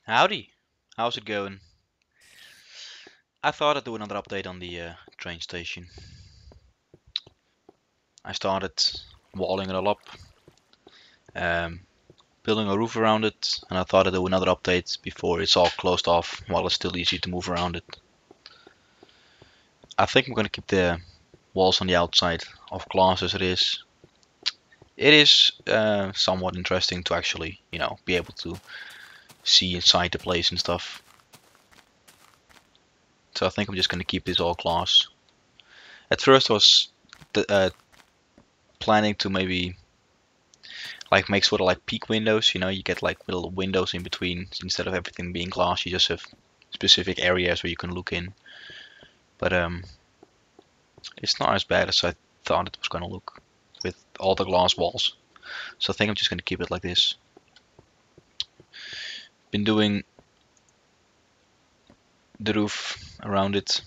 Howdy, how's it going? I thought I'd do another update on the train station. I started walling it all up, um, building a roof around it, and I thought I'd do another update before it's all closed off while it's still easy to move around it. I think I'm gonna keep the walls on the outside of glass as it is. It is somewhat interesting to actually, be able to see inside the place and stuff. So I think I'm just gonna keep this all glass. At first I was planning to maybe like make sort of like peak windows, you get like little windows in between instead of everything being glass. You just have specific areas where you can look in. But it's not as bad as I thought it was gonna look with all the glass walls. So I think I'm just gonna keep it like this. Been doing the roof around it.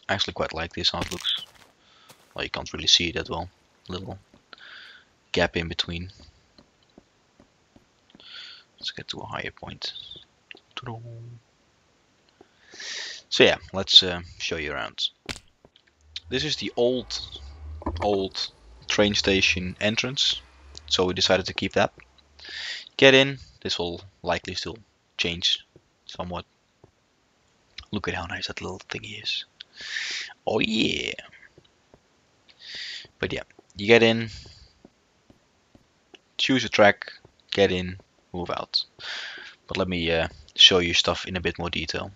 I actually quite like this how it looks. Well, you can't really see it that well. Little gap in between. Let's get to a higher point. So yeah, let's show you around. This is the old train station entrance, so we decided to keep that. Get in. This will likely still change somewhat. Look at how nice that little thingy is. Oh yeah. But yeah, you get in, choose a track, get in, move out. But let me show you stuff in a bit more detail.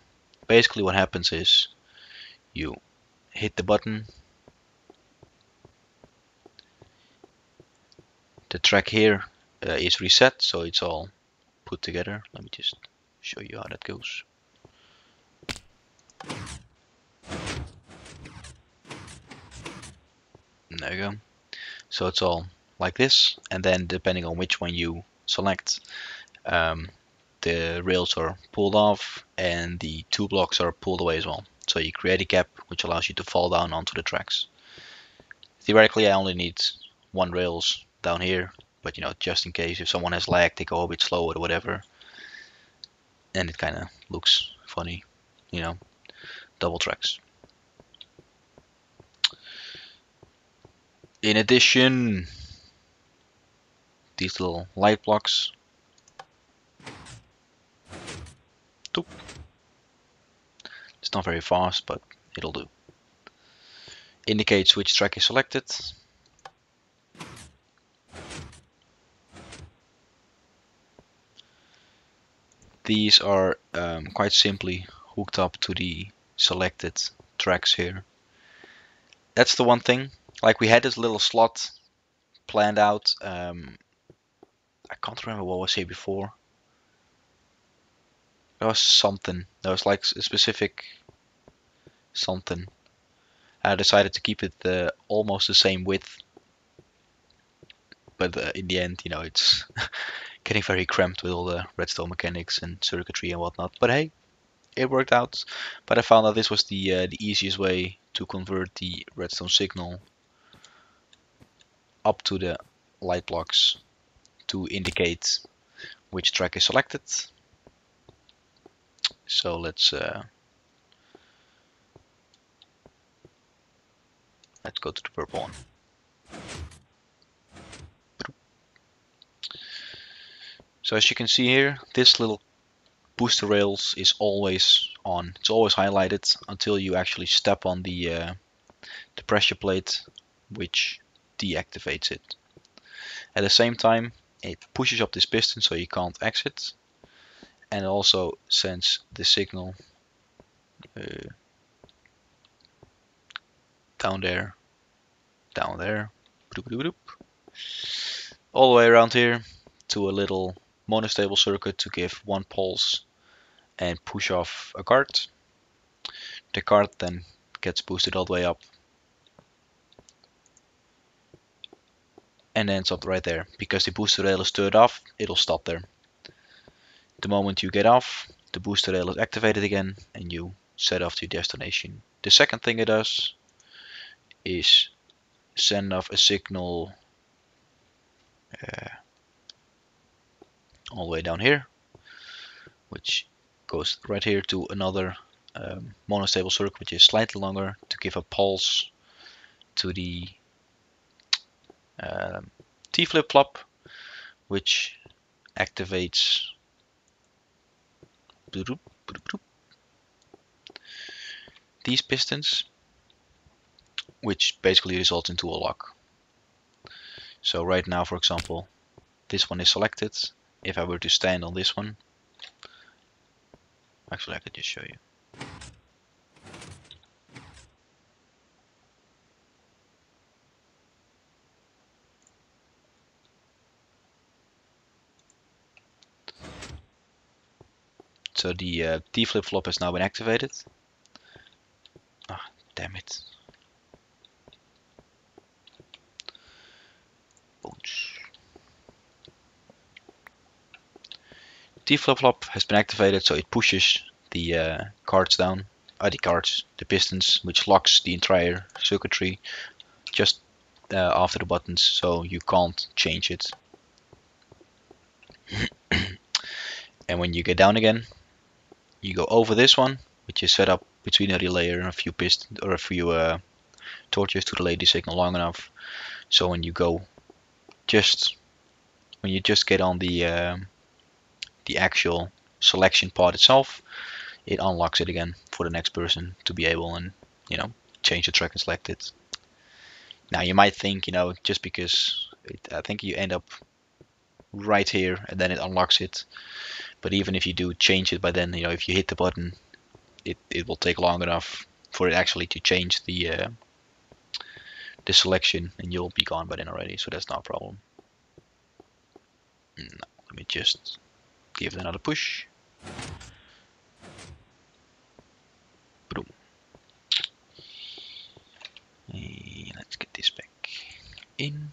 Basically what happens is you hit the button. The track here is reset, so it's all put together. Let me just show you how that goes. There you go. So it's all like this, and then depending on which one you select, the rails are pulled off and the two blocks are pulled away as well. So you create a gap which allows you to fall down onto the tracks. Theoretically I only need one rails down here, but just in case if someone has lag, they go a bit slower or whatever, and it kind of looks funny, double tracks. In addition, these little light blocks. It's not very fast, but it'll do. Indicates which track is selected. These are quite simply hooked up to the selected tracks here. That's the one thing. Like we had this little slot planned out. I can't remember what was here before. There was something. There was like a specific something. I decided to keep it almost the same width. But in the end, it's getting very cramped with all the redstone mechanics and circuitry and whatnot. But hey, it worked out. But I found that this was the easiest way to convert the redstone signal up to the light blocks to indicate which track is selected. So let's go to the purple one. So as you can see here, this little booster rails is always on. It's always highlighted until you actually step on the pressure plate, which deactivates it. At the same time, it pushes up this piston so you can't exit, and it also sends the signal down there, all the way around here to a little monostable circuit to give one pulse and push off a cart. The cart then gets boosted all the way up and ends up right there. Because the booster rail is turned off, it'll stop there. The moment you get off, the booster rail is activated again and you set off to your destination. The second thing it does is send off a signal all the way down here, which goes right here to another monostable circuit, which is slightly longer, to give a pulse to the T flip-flop, which activates these pistons, which basically results into a lock. So right now, for example, this one is selected. If I were to stand on this one, actually I could just show you. So the T flip-flop has now been activated. Ah, damn it. T flip-flop has been activated, so it pushes the cards down, the pistons, which locks the entire circuitry just after the buttons, so you can't change it. And when you get down again, you go over this one, which is set up between a relay and a few pistons or a few torches to relay the signal long enough. So when you just get on the actual selection part itself, it unlocks it again for the next person to be able and change the track and select it. Now you might think just because I think you end up right here and then it unlocks it. But even if you do change it by then, if you hit the button, it will take long enough for it actually to change the selection, and you'll be gone by then already. So that's not a problem. No, let me just give it another push. Boom. And let's get this back in.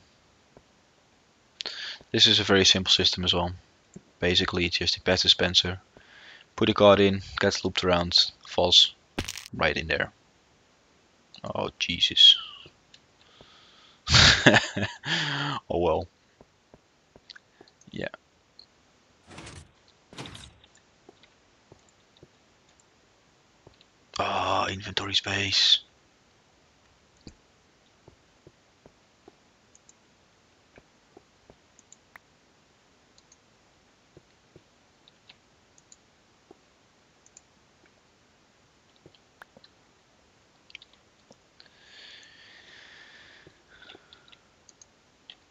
This is a very simple system as well. Basically, it's just a pass dispenser. Put a card in, gets looped around, falls right in there. Oh, Jesus. Oh well. Yeah. Ah, inventory space.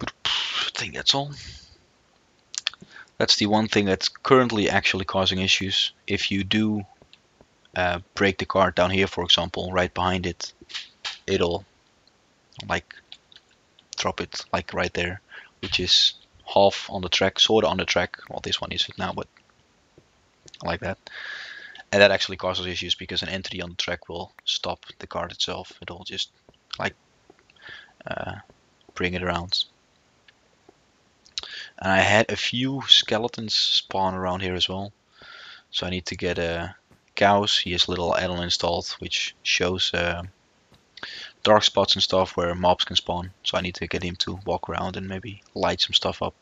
I think that's all. That's the one thing that's currently actually causing issues. If you do break the card down here, for example, right behind it, it'll like drop it like right there, which is half on the track, sort of on the track. Well, this one isn't now, but like that. And that actually causes issues because an entity on the track will stop the card itself. It'll just like bring it around. And I had a few skeletons spawn around here as well. So I need to get a Cows. He has a little add-on installed which shows dark spots and stuff where mobs can spawn. So I need to get him to walk around and maybe light some stuff up.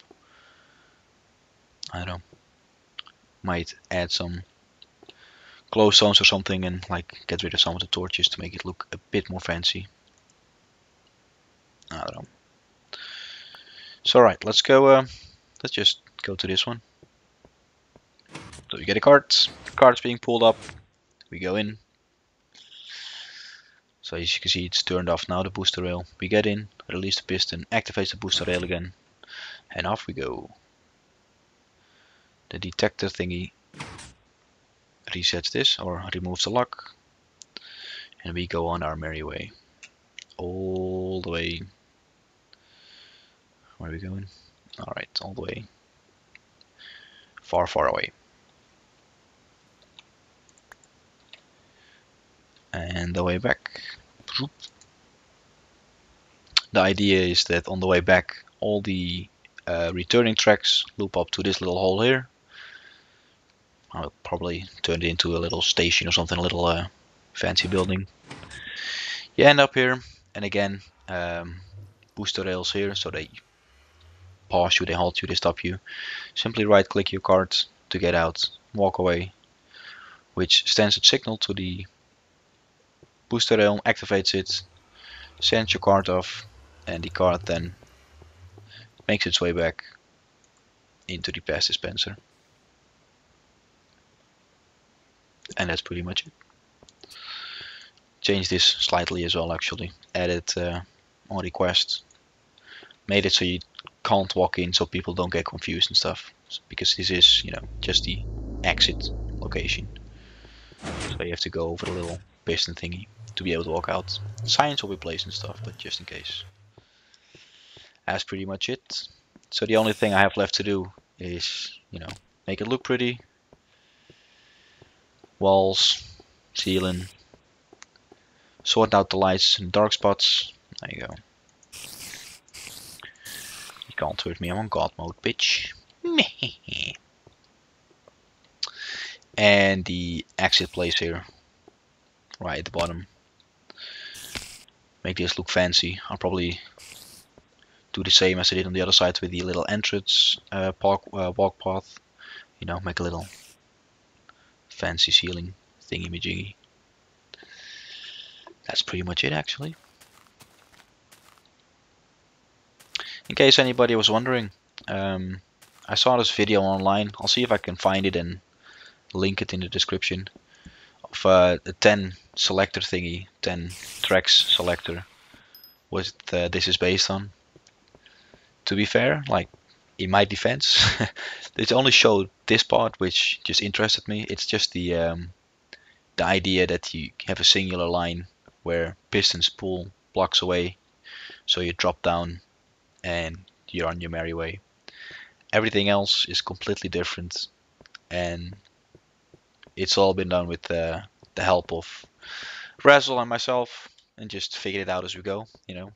I don't know. Might add some glow stones or something and like get rid of some of the torches to make it look a bit more fancy. I don't know. So alright, let's go. Let's just go to this one. So we get a card. The card's being pulled up. We go in. So as you can see, it's turned off now, the booster rail. We get in, release the piston, activates the booster rail again, and off we go. The detector thingy resets this or removes the lock, and we go on our merry way. All the way. Where are we going? Alright, all the way. Far, far away. And the way back. The idea is that on the way back, all the returning tracks loop up to this little hole here. I'll probably turn it into a little station or something, a little fancy building. You end up here, and again, booster rails here, so they pause you, they halt you, they stop you. Simply right click your card to get out, walk away, which sends a signal to the booster rail, activates it, sends your card off, and the card then makes its way back into the pass dispenser. And that's pretty much it. Changed this slightly as well, actually. Added on request. Made it so you can't walk in, so people don't get confused and stuff. Because this is, you know, just the exit location. So you have to go over the little piston thingy to be able to walk out. Signs will be placed and stuff, but just in case. That's pretty much it. So the only thing I have left to do is, you know, make it look pretty. Walls, ceiling, sort out the lights and dark spots. There you go. You can't hurt me, I'm on God mode, bitch. And the exit place here, right at the bottom. Make this look fancy. I'll probably do the same as I did on the other side with the little entrance walk path. You know, make a little fancy ceiling thingy-majiggy. That's pretty much it, actually. In case anybody was wondering, I saw this video online. I'll see if I can find it and link it in the description. Of a 10 selector thingy, 10 tracks selector. What this is based on. To be fair, like in my defense, it only showed this part, which just interested me. It's just the idea that you have a singular line where pistons pull blocks away, so you drop down and you're on your merry way. Everything else is completely different, and it's all been done with the help of Razzle and myself, and just figured it out as we go, you know,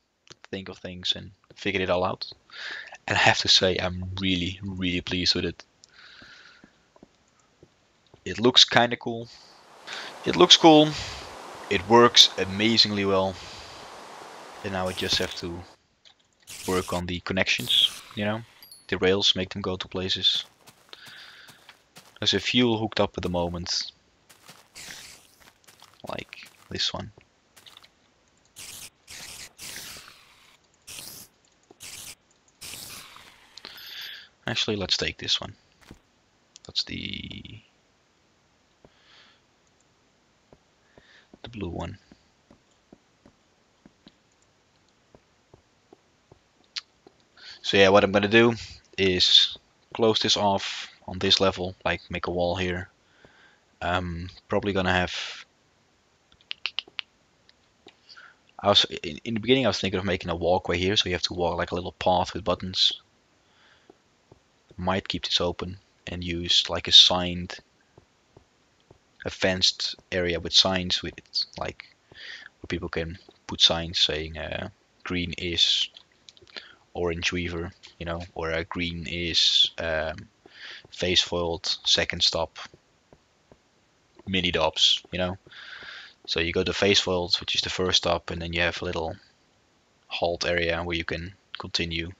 think of things and figured it all out. And I have to say, I'm really, really pleased with it. It looks kinda cool. It looks cool. It works amazingly well. And now I just have to work on the connections, you know, the rails, make them go to places. There's a few hooked up at the moment, like this one. Actually, let's take this one. That's the blue one. So yeah, what I'm gonna do is close this off on this level, like make a wall here. Probably gonna have. In the beginning I was thinking of making a walkway here, so you have to walk like a little path with buttons. Might keep this open and use like a fenced area with signs with it, like where people can put signs saying green is orange weaver, you know, or green is FaceFoiled second stop mini dobs, you know. So you go to FaceFoiled, which is the first stop, and then you have a little halt area where you can continue,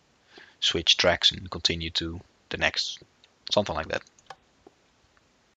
switch tracks and continue to the next, something like that.